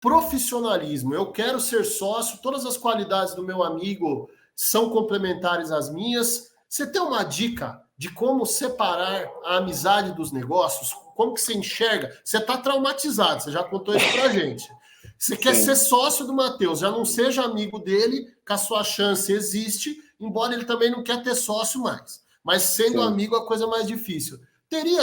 profissionalismo. Eu quero ser sócio, todas as qualidades do meu amigo são complementares às minhas. Você tem uma dica de como separar a amizade dos negócios? Como que você enxerga? Você está traumatizado, você já contou isso pra gente. Você quer ser sócio do Matheus, já não seja amigo dele, que a sua chance existe, embora ele também não quer ter sócio mais. Mas sendo amigo, a coisa mais difícil. Teria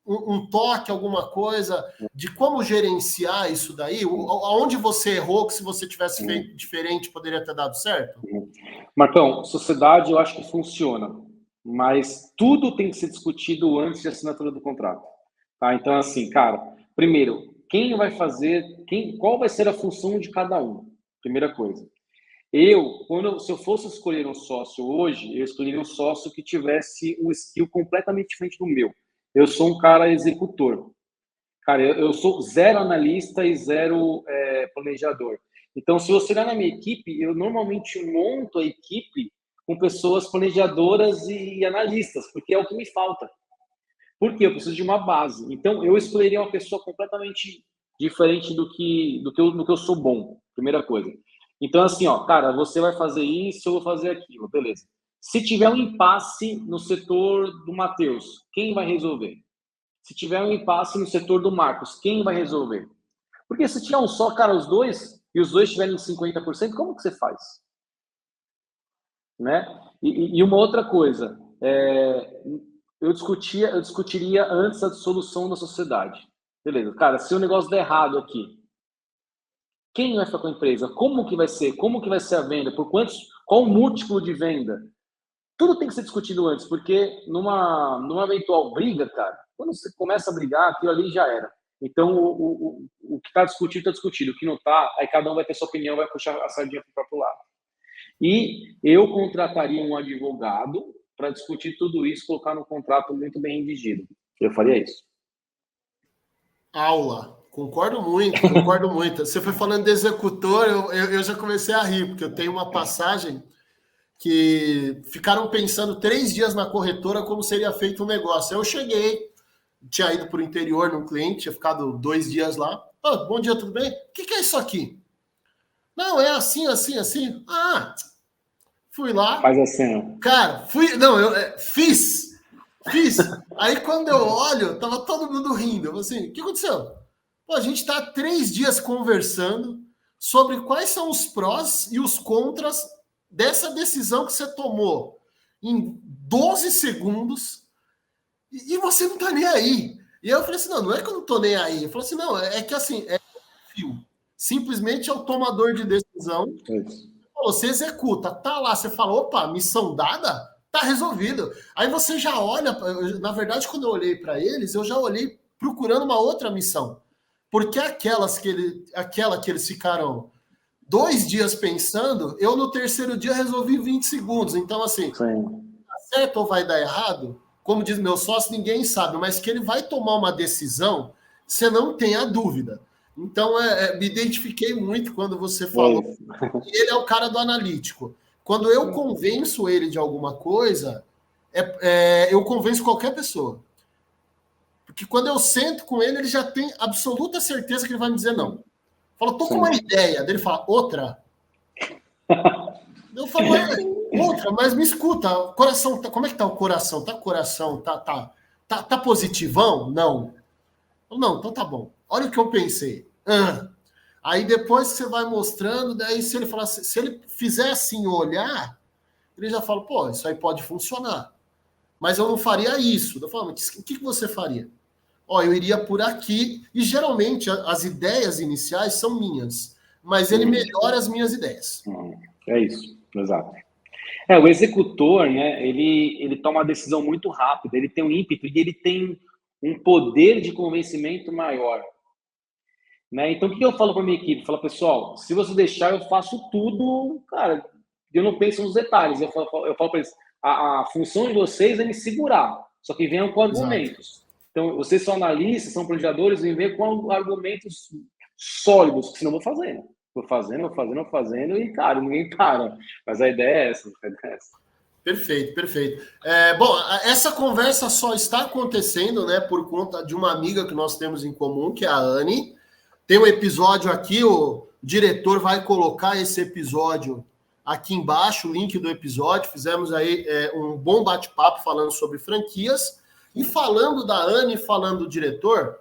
um toque, alguma coisa de como gerenciar isso daí? Aonde você errou, que se você tivesse feito diferente, poderia ter dado certo? Marcão, sociedade eu acho que funciona, mas tudo tem que ser discutido antes de assinatura do contrato. Tá? Então, assim, cara, primeiro, quem vai fazer, qual vai ser a função de cada um? Primeira coisa. Se eu fosse escolher um sócio hoje, eu escolheria um sócio que tivesse um skill completamente diferente do meu. Eu sou um cara executor. Cara, eu sou zero analista e zero planejador. Então, se você olhar na minha equipe, eu normalmente monto a equipe com pessoas planejadoras e analistas, porque é o que me falta. Por quê? Eu preciso de uma base. Então, eu escolheria uma pessoa completamente diferente do que eu sou bom. Primeira coisa. Então, assim, ó, cara, você vai fazer isso, eu vou fazer aquilo, beleza. Se tiver um impasse no setor do Matheus, quem vai resolver? Se tiver um impasse no setor do Marcos, quem vai resolver? Porque se tiver um só, cara, os dois tiverem 50%, como que você faz? Né? E uma outra coisa, eu discutiria antes a dissolução da sociedade. Beleza, cara, se o negócio der errado aqui, quem vai ficar com a empresa? Como que vai ser? Como que vai ser a venda? Qual o múltiplo de venda? Tudo tem que ser discutido antes, porque numa eventual briga, cara, quando você começa a brigar, aquilo ali já era. Então, o que está discutido, está discutido. O que não está, aí cada um vai ter sua opinião, vai puxar a sardinha para o próprio lado. E eu contrataria um advogado para discutir tudo isso, colocar no contrato muito bem redigido. Eu faria isso. Aula. Concordo muito. Você foi falando de executor, eu já comecei a rir, porque eu tenho uma passagem que ficaram pensando 3 dias na corretora como seria feito o negócio. Aí eu cheguei, tinha ido para o interior num cliente, tinha ficado 2 dias lá. Oh, bom dia, tudo bem? O que é isso aqui? Não, é assim, assim, assim. Ah, fui lá. Faz assim. Cara, fiz. Aí quando eu olho, tava todo mundo rindo. Eu falei assim, o que aconteceu? Pô, a gente tá há 3 dias conversando sobre quais são os prós e os contras dessa decisão que você tomou em 12 segundos e você não tá nem aí. E eu falei assim, não é que eu não tô nem aí. Eu falei assim, não, é que assim, é fio. Simplesmente é o tomador de decisão. Você executa, tá lá, você fala, opa, missão dada, tá resolvido. Aí você já olha, na verdade, quando eu olhei para eles, eu já olhei procurando uma outra missão. Porque aquela que eles ficaram 2 dias pensando, eu no terceiro dia resolvi 20 segundos. Então, assim, tá certo ou vai dar errado? Como diz meu sócio, ninguém sabe, mas que ele vai tomar uma decisão, você não tem a dúvida. Então, me identifiquei muito quando você falou que ele é o cara do analítico. Quando eu convenço ele de alguma coisa, eu convenço qualquer pessoa. Porque quando eu sento com ele, ele já tem absoluta certeza que ele vai me dizer não. Fala, tô com uma ideia. Daí ele fala, outra? Eu falo, outra, mas me escuta, o coração, como é que tá o coração? Tá o coração, tá positivão? Não. Não, então tá bom. Olha o que eu pensei. Aí depois você vai mostrando, daí se ele falar, se ele fizer assim olhar, ele já fala, pô, isso aí pode funcionar. Mas eu não faria isso. Eu falo, mas o que você faria? Eu iria por aqui, e geralmente as ideias iniciais são minhas, mas ele melhora as minhas ideias. É isso, exato. O executor, né, ele toma uma decisão muito rápida, ele tem um ímpeto e ele tem um poder de convencimento maior. Né? Então, o que eu falo para minha equipe? Eu falo, pessoal, se você deixar, eu faço tudo, cara, eu não penso nos detalhes. Eu falo para eles, a função de vocês é me segurar, só que venham com argumentos. Exato. Então, vocês são analistas, são planejadores, vêm com argumentos sólidos, que senão eu vou fazendo. Vou fazendo, e, cara, ninguém para. Mas a ideia é essa. Perfeito. Bom, essa conversa só está acontecendo, né, por conta de uma amiga que nós temos em comum, que é a Anne. Tem um episódio aqui, o diretor vai colocar esse episódio aqui embaixo, o link do episódio. Fizemos aí um bom bate-papo falando sobre franquias. E falando da Anne, falando do diretor,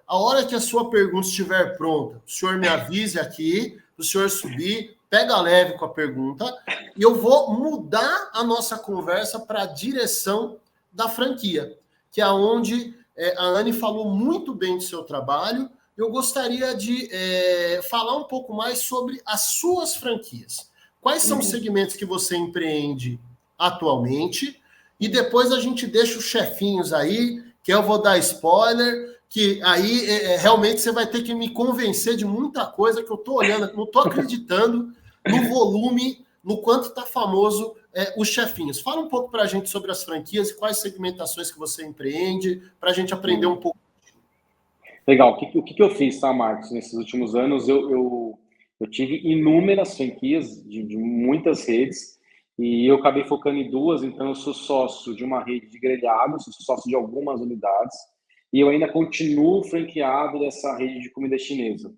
a hora que a sua pergunta estiver pronta, o senhor me avise aqui, o senhor subir, pega leve com a pergunta, e eu vou mudar a nossa conversa para a direção da franquia, que é onde a Anne falou muito bem do seu trabalho. Eu gostaria de falar um pouco mais sobre as suas franquias. Quais são os segmentos que você empreende atualmente? E depois a gente deixa os chefinhos aí, que eu vou dar spoiler, que aí realmente você vai ter que me convencer de muita coisa que eu estou olhando, não estou acreditando no volume, no quanto está famoso os chefinhos. Fala um pouco para a gente sobre as franquias e quais segmentações que você empreende, para a gente aprender um pouco. Legal. O que eu fiz, tá, Marcos? Nesses últimos anos, eu tive inúmeras franquias de muitas redes e eu acabei focando em duas. Então, eu sou sócio de uma rede de grelhados, sou sócio de algumas unidades e eu ainda continuo franqueado dessa rede de comida chinesa.